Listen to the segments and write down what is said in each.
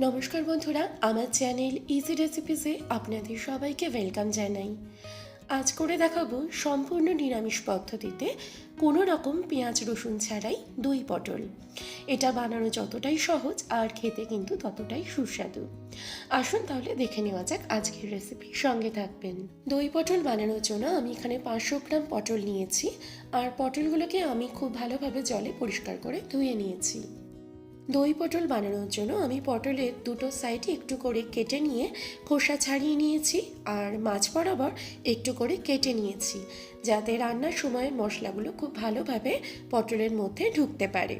নমস্কার বন্ধুরা, আমার চ্যানেল ইজি রেসিপিসে আপনাদের সবাইকে ওয়েলকাম জানাই। আজ করে দেখাবো সম্পূর্ণ নিরামিষ পদ্ধতিতে কোনো রকম পেঁয়াজ রসুন ছাড়াই দই পটল। এটা বানানো যতটাই সহজ আর খেতে কিন্তু ততটাই সুস্বাদু। আসুন তাহলে দেখে নেওয়া যাক আজকের রেসিপি, সঙ্গে থাকবেন। দই পটল বানানোর জন্য আমি এখানে 500 গ্রাম পটল নিয়েছি, আর পটলগুলোকে আমি খুব ভালোভাবে জলে পরিষ্কার করে ধুয়ে নিয়েছি। দই পটল বানানোর জন্য আমি পটলের দুটো সাইড একটু করে কেটে নিয়ে খোসা ছাড়িয়ে নিয়েছি, আর মাছ বরাবর একটু করে কেটে নিয়েছি, যাতে রান্নার সময় মশলাগুলো খুব ভালোভাবে পটলের মধ্যে ঢুকতে পারে।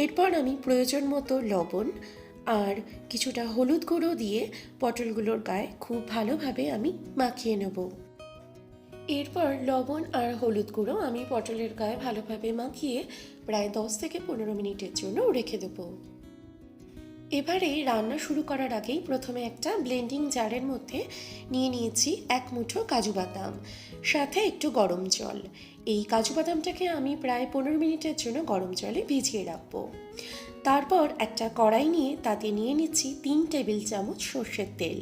এরপর আমি প্রয়োজন মতো লবণ আর কিছুটা হলুদ গুঁড়ো দিয়ে পটলগুলোর গায়ে খুব ভালোভাবে আমি মাখিয়ে নেব। এরপর লবণ আর হলুদ গুঁড়ো আমি পটলের গায়ে ভালোভাবে মাখিয়ে প্রায় 10 থেকে 15 মিনিটের জন্য রেখে দেবো। এবারে রান্না শুরু করার আগেই প্রথমে একটা ব্লেন্ডিং জারের মধ্যে নিয়ে নিয়েছি 1 মুঠো কাজু বাদাম, সাথে একটু গরম জল। এই কাজু বাদামটাকে আমি প্রায় 15 মিনিটের জন্য গরম জলে ভিজিয়ে রাখবো। তারপর একটা কড়াই নিয়ে তাতে নিয়ে নিচ্ছি 3 টেবিল চামচ সর্ষের তেল।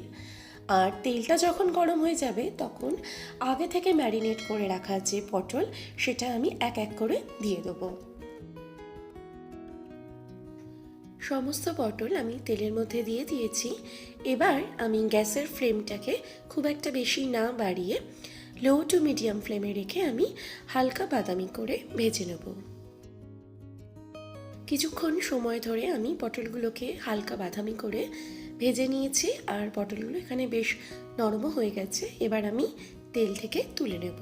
আর তেলটা যখন গরম হয়ে যাবে তখন আগে থেকে ম্যারিনেট করে রাখা যে পটল, সেটা আমি এক এক করে দিয়ে দেবো। সমস্ত পটল আমি তেলের মধ্যে দিয়ে দিয়েছি। এবার আমি গ্যাসের ফ্লেমটাকে খুব একটা বেশি না বাড়িয়ে লো টু মিডিয়াম ফ্লেমে রেখে আমি হালকা বাদামি করে ভেজে নেব। কিছুক্ষণ সময় ধরে আমি পটলগুলোকে হালকা বাদামি করে ভেজে নিয়েছি, আর পটলগুলো এখানে বেশ নরমও হয়ে গেছে। এবার আমি তেল থেকে তুলে নেব।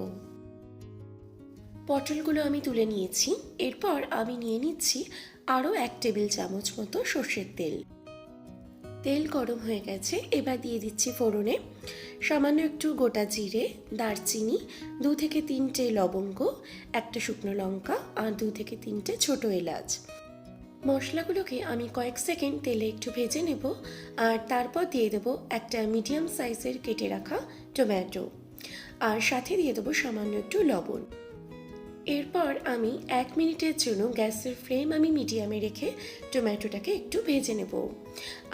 পটলগুলো আমি তুলে নিয়েছি। এরপর আমি নিয়ে নিচ্ছি আরও 1 টেবিল চামচ মতো সর্ষের তেল। তেল গরম হয়ে গেছে, এবার দিয়ে দিচ্ছি ফোড়নে সামান্য একটু গোটা জিরে, দারচিনি, 2 থেকে 3টে লবঙ্গ, একটা শুকনো লঙ্কা আর 2 থেকে 3টে ছোট এলাচ। মশলাগুলোকে আমি কয়েক সেকেন্ড তেলে একটু ভেজে নেব, আর তারপর দিয়ে দেবো একটা মিডিয়াম সাইজের কেটে রাখা টমেটো, আর সাথে দিয়ে দেবো সামান্য একটু লবণ। এরপর আমি 1 মিনিটের জন্য গ্যাসের ফ্লেম আমি মিডিয়ামে রেখে টমেটোটাকে একটু ভেজে নেব,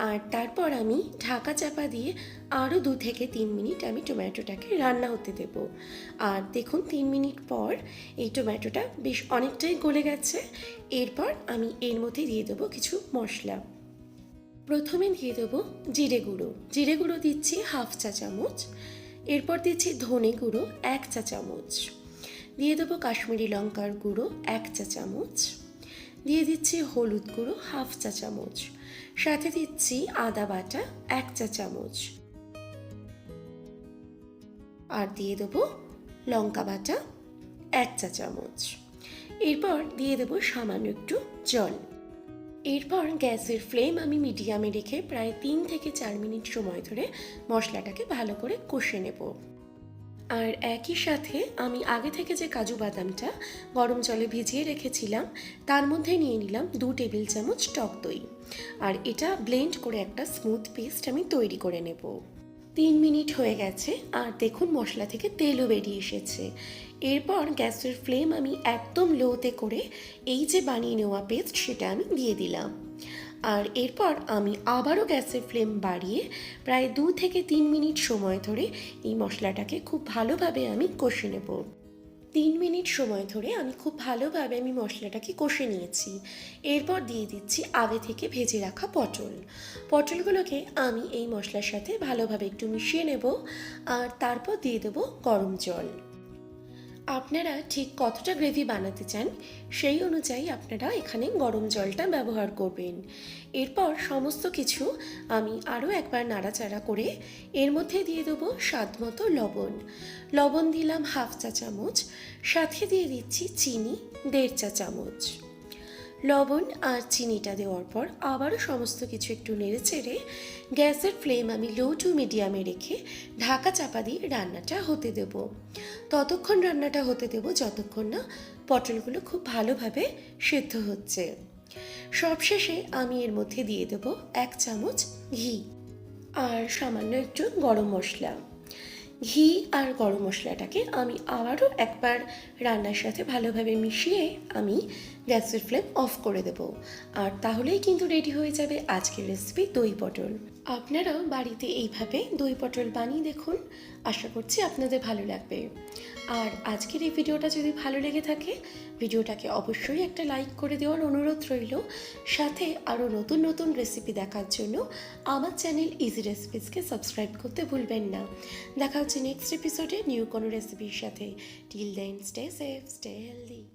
আর তারপর আমি ঢাকা চাপা দিয়ে আরও 2 থেকে 3 মিনিট আমি টমেটোটাকে রান্না হতে দেব। আর দেখুন 3 মিনিট পর এই টমেটোটা বেশ অনেকটাই গলে গেছে। এরপর আমি এর মধ্যে দিয়ে দেবো কিছু মশলা। প্রথমে দিয়ে দেবো জিরে গুঁড়ো দিচ্ছি 1/2 চা চামচ। এরপর দিচ্ছি ধনে গুঁড়ো 1 চা চামচ। দিয়ে দেবো কাশ্মীরি লঙ্কার গুঁড়ো 1 চা চামচ। দিয়ে দিচ্ছি হলুদ গুঁড়ো 1/2 চা চামচ। সাথে দিচ্ছি আদা বাটা 1 চা চামচ। আর দিয়ে দেবো লঙ্কা বাটা 1 চা চামচ। এরপর দিয়ে দেবো সামান্য একটু জল। এরপর গ্যাসের ফ্লেম আমি মিডিয়ামে রেখে প্রায় 3 থেকে 4 মিনিট সময় ধরে মশলাটাকে ভালো করে কষে নেব। আর একই সাথে আমি আগে থেকে যে কাজু বাদামটা গরম জলে ভিজিয়ে রেখেছিলাম তার মধ্যে নিয়ে নিলাম 2 টেবিল চামচ টক দই, আর এটা ব্লেন্ড করে একটা স্মুথ পেস্ট আমি তৈরি করে নেব। 3 মিনিট হয়ে গেছে, আর দেখুন মশলা থেকে তেলও বেরিয়ে এসেছে। এরপর গ্যাসের ফ্লেম আমি একদম লোতে করে এই যে বানিয়ে নেওয়া পেস্ট সেটা আমি দিয়ে দিলাম। আর এরপর আমি আবারও গ্যাসের ফ্লেম বাড়িয়ে প্রায় 2 থেকে 3 মিনিট সময় ধরে এই মশলাটাকে খুব ভালোভাবে আমি কষে নেব। 3 মিনিট সময় ধরে আমি খুব ভালোভাবে মশলাটাকে কষে নিয়েছি। এরপর দিয়ে দিচ্ছি আগে থেকে ভেজে রাখা পটলগুলোকে আমি এই মশলার সাথে ভালোভাবে একটু মিশিয়ে নেব, আর তারপর দিয়ে দেবো গরম জল। আপনারা ঠিক কতটা গ্রেভি বানাতে চান সেই অনুযায়ী আপনারা এখানে গরম জলটা ব্যবহার করবেন। এরপর সমস্ত কিছু আমি আরও একবার নাড়াচাড়া করে এর মধ্যে দিয়ে দেবো স্বাদ মতো লবণ দিলাম 1/2 চা চামচ। সাথে দিয়ে দিচ্ছি চিনি 1.5 চা চামচ। লবণ আর চিনিটা দেওয়ার পর আবারও সমস্ত কিছু একটু নেড়ে চেড়ে গ্যাসের ফ্লেম আমি লো টু মিডিয়ামে রেখে ঢাকা চাপা দিয়ে রান্নাটা হতে দেব। ততক্ষণ রান্নাটা হতে দেব যতক্ষণ না পটলগুলো খুব ভালোভাবে সেদ্ধ হচ্ছে। সবশেষে আমি এর মধ্যে দিয়ে দেব 1 চামচ ঘি আর সামান্য একটু গরম মশলা। ঘি আর গরম মশলাটাকে আমি আবারও একবার রান্নার সাথে ভালোভাবে মিশিয়ে আমি গ্যাসের ফ্লেম অফ করে দেব। আর তাহলেই কিন্তু রেডি হয়ে যাবে আজকের রেসিপি দই পটল। আপনারাও বাড়িতে এইভাবে দই পটল বানিয়ে দেখুন, আশা করছি আপনাদের ভালো লাগবে। আর আজকের এই ভিডিওটা যদি ভালো লেগে থাকে, ভিডিওটাকে অবশ্যই একটা লাইক করে দেওয়ার অনুরোধ রইল। সাথে আরও নতুন নতুন রেসিপি দেখার জন্য আমার চ্যানেল ইজি রেসিপিসকে সাবস্ক্রাইব করতে ভুলবেন না। দেখা হচ্ছে নেক্সট এপিসোডে নিউ কোনো রেসিপির সাথে। Till then stay safe, stay healthy.